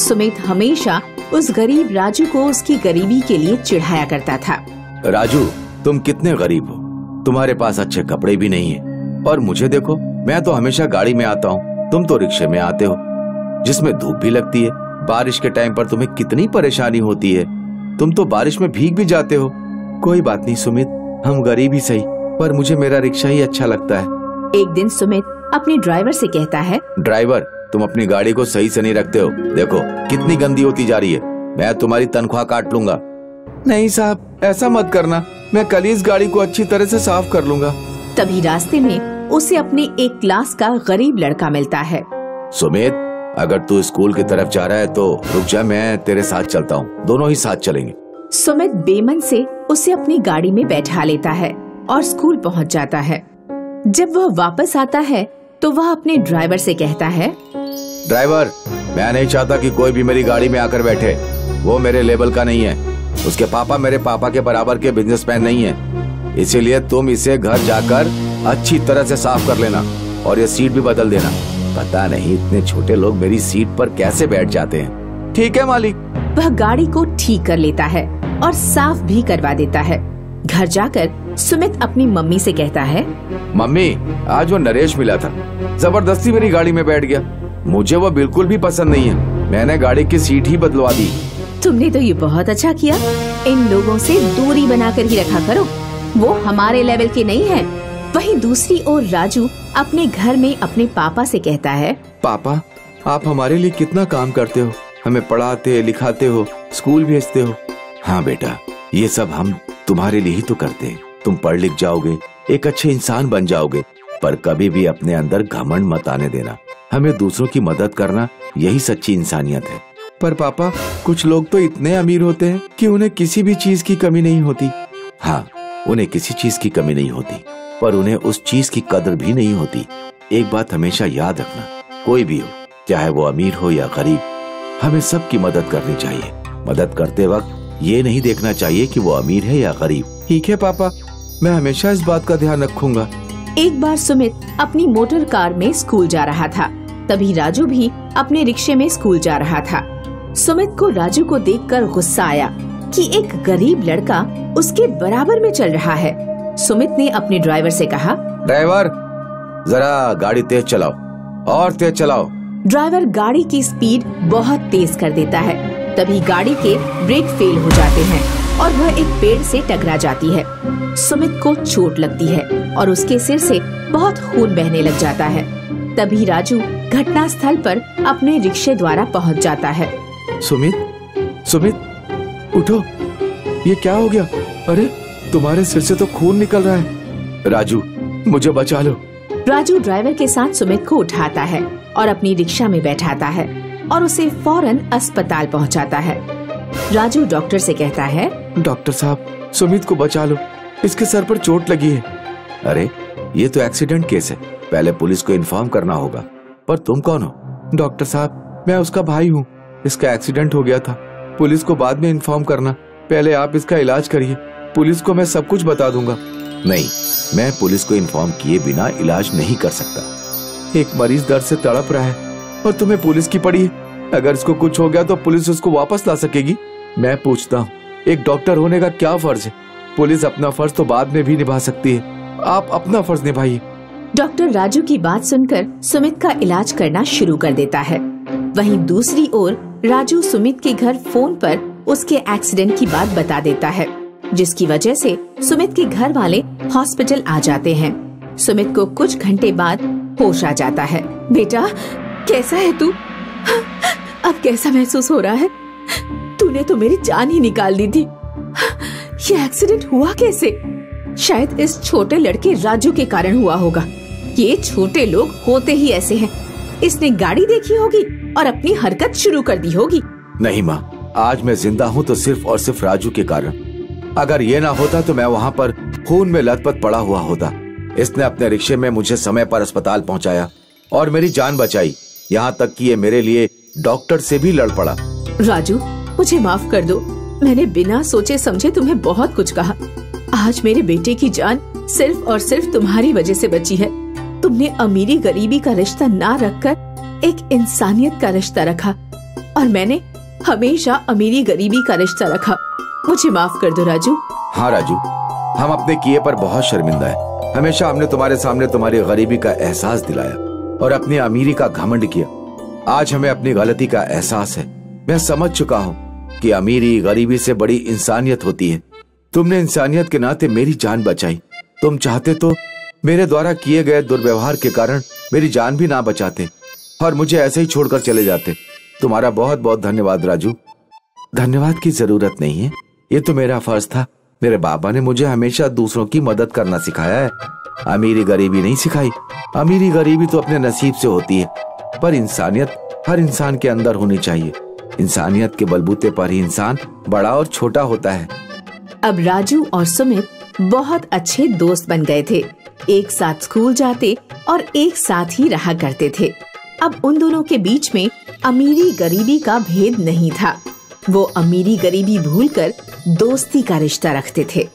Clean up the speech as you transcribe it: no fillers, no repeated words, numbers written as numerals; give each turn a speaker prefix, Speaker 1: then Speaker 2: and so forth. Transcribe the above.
Speaker 1: सुमित हमेशा उस गरीब राजू को उसकी गरीबी के लिए चिढ़ाया करता था।
Speaker 2: राजू, तुम कितने गरीब हो, तुम्हारे पास अच्छे कपड़े भी नहीं है, और मुझे देखो, मैं तो हमेशा गाड़ी में आता हूँ, तुम तो रिक्शे में आते हो, जिसमें धूप भी लगती है। बारिश के टाइम पर तुम्हें कितनी परेशानी होती है, तुम तो बारिश में भीग भी जाते हो। कोई बात नहीं सुमित, हम गरीब ही सही, पर मुझे मेरा रिक्शा ही अच्छा लगता है।
Speaker 1: एक दिन सुमित अपने ड्राइवर से कहता है,
Speaker 2: ड्राइवर, तुम अपनी गाड़ी को सही से नहीं रखते हो, देखो कितनी गंदी होती जा रही है, मैं तुम्हारी तनख्वाह काट लूंगा। नहीं साहब, ऐसा मत करना, मैं कल ही इस गाड़ी को अच्छी तरह से साफ कर लूंगा।
Speaker 1: तभी रास्ते में उसे अपने एक क्लास का गरीब लड़का मिलता है।
Speaker 2: सुमित, अगर तू स्कूल की तरफ जा रहा है तो रुक जा, मैं तेरे साथ चलता हूँ, दोनों ही साथ चलेंगे।
Speaker 1: सुमित बेमन से उसे अपनी गाड़ी में बैठा लेता है और स्कूल पहुँच जाता है। जब वह वापस आता है तो वह अपने ड्राइवर से कहता है,
Speaker 2: ड्राइवर, मैं नहीं चाहता कि कोई भी मेरी गाड़ी में आकर बैठे, वो मेरे लेवल का नहीं है, उसके पापा मेरे पापा के बराबर के बिजनेसमैन नहीं है, इसीलिए तुम इसे घर जाकर अच्छी तरह से साफ कर लेना और ये सीट भी बदल देना। पता नहीं इतने छोटे लोग मेरी सीट पर कैसे बैठ जाते हैं। ठीक है मालिक।
Speaker 1: वह गाड़ी को ठीक कर लेता है और साफ भी करवा देता है। घर जाकर सुमित अपनी मम्मी से कहता है,
Speaker 2: मम्मी, आज वो नरेश मिला था, जबरदस्ती मेरी गाड़ी में बैठ गया, मुझे वो बिल्कुल भी पसंद नहीं है, मैंने गाड़ी की सीट ही बदलवा दी।
Speaker 1: तुमने तो ये बहुत अच्छा किया, इन लोगों से दूरी बनाकर ही रखा करो, वो हमारे लेवल के नहीं है। वहीं दूसरी ओर राजू अपने घर में अपने पापा से कहता है,
Speaker 2: पापा, आप हमारे लिए कितना काम करते हो, हमें पढ़ाते लिखाते हो, स्कूल भेजते हो। हाँ बेटा, ये सब हम तुम्हारे लिए ही तो करते हैं, तुम पढ़ लिख जाओगे, एक अच्छे इंसान बन जाओगे, पर कभी भी अपने अंदर घमंड मत आने देना, हमें दूसरों की मदद करना यही सच्ची इंसानियत है। पर पापा, कुछ लोग तो इतने अमीर होते हैं कि उन्हें किसी भी चीज की कमी नहीं होती। हाँ, उन्हें किसी चीज की कमी नहीं होती, पर उन्हें उस चीज की कदर भी नहीं होती। एक बात हमेशा याद रखना, कोई भी हो, चाहे वो अमीर हो या गरीब, हमें सबकी मदद करनी चाहिए। मदद करते वक्त ये नहीं देखना चाहिए कि वो अमीर है या गरीब। ठीक है पापा, मैं हमेशा इस बात का ध्यान रखूंगा।
Speaker 1: एक बार सुमित अपनी मोटर कार में स्कूल जा रहा था, तभी राजू भी अपने रिक्शे में स्कूल जा रहा था। सुमित को राजू को देखकर गुस्सा आया कि एक गरीब लड़का उसके बराबर में चल रहा है। सुमित ने अपने ड्राइवर से कहा, ड्राइवर, जरा गाड़ी तेज चलाओ, और तेज चलाओ। ड्राइवर गाड़ी की स्पीड बहुत तेज कर देता है। तभी गाड़ी के ब्रेक फेल हो जाते हैं और वह एक पेड़ से टकरा जाती है। सुमित को चोट लगती है और उसके सिर से बहुत खून बहने लग जाता है। तभी राजू घटना स्थल पर अपने रिक्शे द्वारा पहुंच जाता है।
Speaker 2: सुमित, उठो, ये क्या हो गया? अरे, तुम्हारे सिर से तो खून निकल रहा है। राजू, मुझे बचा लो।
Speaker 1: राजू ड्राइवर के साथ सुमित को उठाता है और अपनी रिक्शा में बैठाता है और उसे फौरन अस्पताल पहुंचाता है। राजू डॉक्टर से कहता है,
Speaker 2: डॉक्टर साहब, सुमित को बचा लो, इसके सर पर चोट लगी है। अरे, ये तो एक्सीडेंट केस है, पहले पुलिस को इन्फॉर्म करना होगा। पर तुम कौन हो? डॉक्टर साहब, मैं उसका भाई हूँ, इसका एक्सीडेंट हो गया था, पुलिस को बाद में इन्फॉर्म करना, पहले आप इसका इलाज करिए, पुलिस को मैं सब कुछ बता दूंगा। नहीं, मैं पुलिस को इन्फॉर्म किए बिना इलाज नहीं कर सकता। एक मरीज दर्द से तड़प रहा है और तुम्हें पुलिस की पड़ी है, अगर इसको कुछ हो गया तो पुलिस उसको वापस ला सकेगी। मैं पूछता हूँ, एक डॉक्टर होने का क्या फर्ज है? पुलिस अपना फर्ज तो बाद में भी निभा सकती है, आप अपना फर्ज निभाइए।
Speaker 1: डॉक्टर राजू की बात सुनकर सुमित का इलाज करना शुरू कर देता है। वहीं दूसरी ओर राजू सुमित के घर फोन पर उसके एक्सीडेंट की बात बता देता है, जिसकी वजह से सुमित के घर वाले हॉस्पिटल आ जाते हैं। सुमित को कुछ घंटे बाद होश आ जाता है। बेटा, कैसा है तू? अब कैसा महसूस हो रहा है? तूने तो मेरी जान ही निकाल दी थी। ये एक्सीडेंट हुआ कैसे? शायद इस छोटे लड़के राजू के कारण हुआ होगा। ये छोटे लोग होते ही ऐसे हैं। इसने गाड़ी देखी होगी और अपनी हरकत शुरू कर दी होगी।
Speaker 2: नहीं माँ, आज मैं जिंदा हूँ तो सिर्फ और सिर्फ राजू के कारण। अगर ये ना होता तो मैं वहाँ पर खून में लथपथ पड़ा हुआ होता। इसने अपने रिक्शे में मुझे समय पर अस्पताल पहुँचाया और मेरी जान बचाई, यहाँ तक कि ये मेरे लिए डॉक्टर से भी लड़ पड़ा।
Speaker 1: राजू, मुझे माफ कर दो, मैंने बिना सोचे समझे तुम्हें बहुत कुछ कहा। आज मेरे बेटे की जान सिर्फ और सिर्फ तुम्हारी वजह से बची है। तुमने अमीरी गरीबी का रिश्ता ना रखकर एक इंसानियत का रिश्ता रखा और मैंने हमेशा अमीरी गरीबी का रिश्ता रखा। मुझे माफ कर दो राजू।
Speaker 2: हाँ राजू, हम अपने किए पर बहुत शर्मिंदा है। हमेशा हमने तुम्हारे सामने तुम्हारी गरीबी का एहसास दिलाया और अपनी अमीरी का घमंड किया। आज हमें अपनी गलती का एहसास है। मैं समझ चुका हूँ कि अमीरी गरीबी से बड़ी इंसानियत होती है। तुमने इंसानियत के नाते मेरी जान बचाई। तुम चाहते तो मेरे द्वारा किए गए दुर्व्यवहार के कारण मेरी जान भी ना बचाते और मुझे ऐसे ही छोड़कर चले जाते। तुम्हारा बहुत बहुत धन्यवाद राजू। धन्यवाद की जरूरत नहीं है, ये तो मेरा फर्ज था। मेरे बाबा ने मुझे हमेशा दूसरों की मदद करना सिखाया है, अमीरी गरीबी नहीं सिखाई। अमीरी गरीबी तो अपने नसीब से होती है, पर इंसानियत हर इंसान के अंदर होनी चाहिए। इंसानियत के बलबूते पर ही इंसान बड़ा और छोटा होता है।
Speaker 1: अब राजू और सुमित बहुत अच्छे दोस्त बन गए थे। एक साथ स्कूल जाते और एक साथ ही रहा करते थे। अब उन दोनों के बीच में अमीरी गरीबी का भेद नहीं था। वो अमीरी गरीबी भूलकर दोस्ती का रिश्ता रखते थे।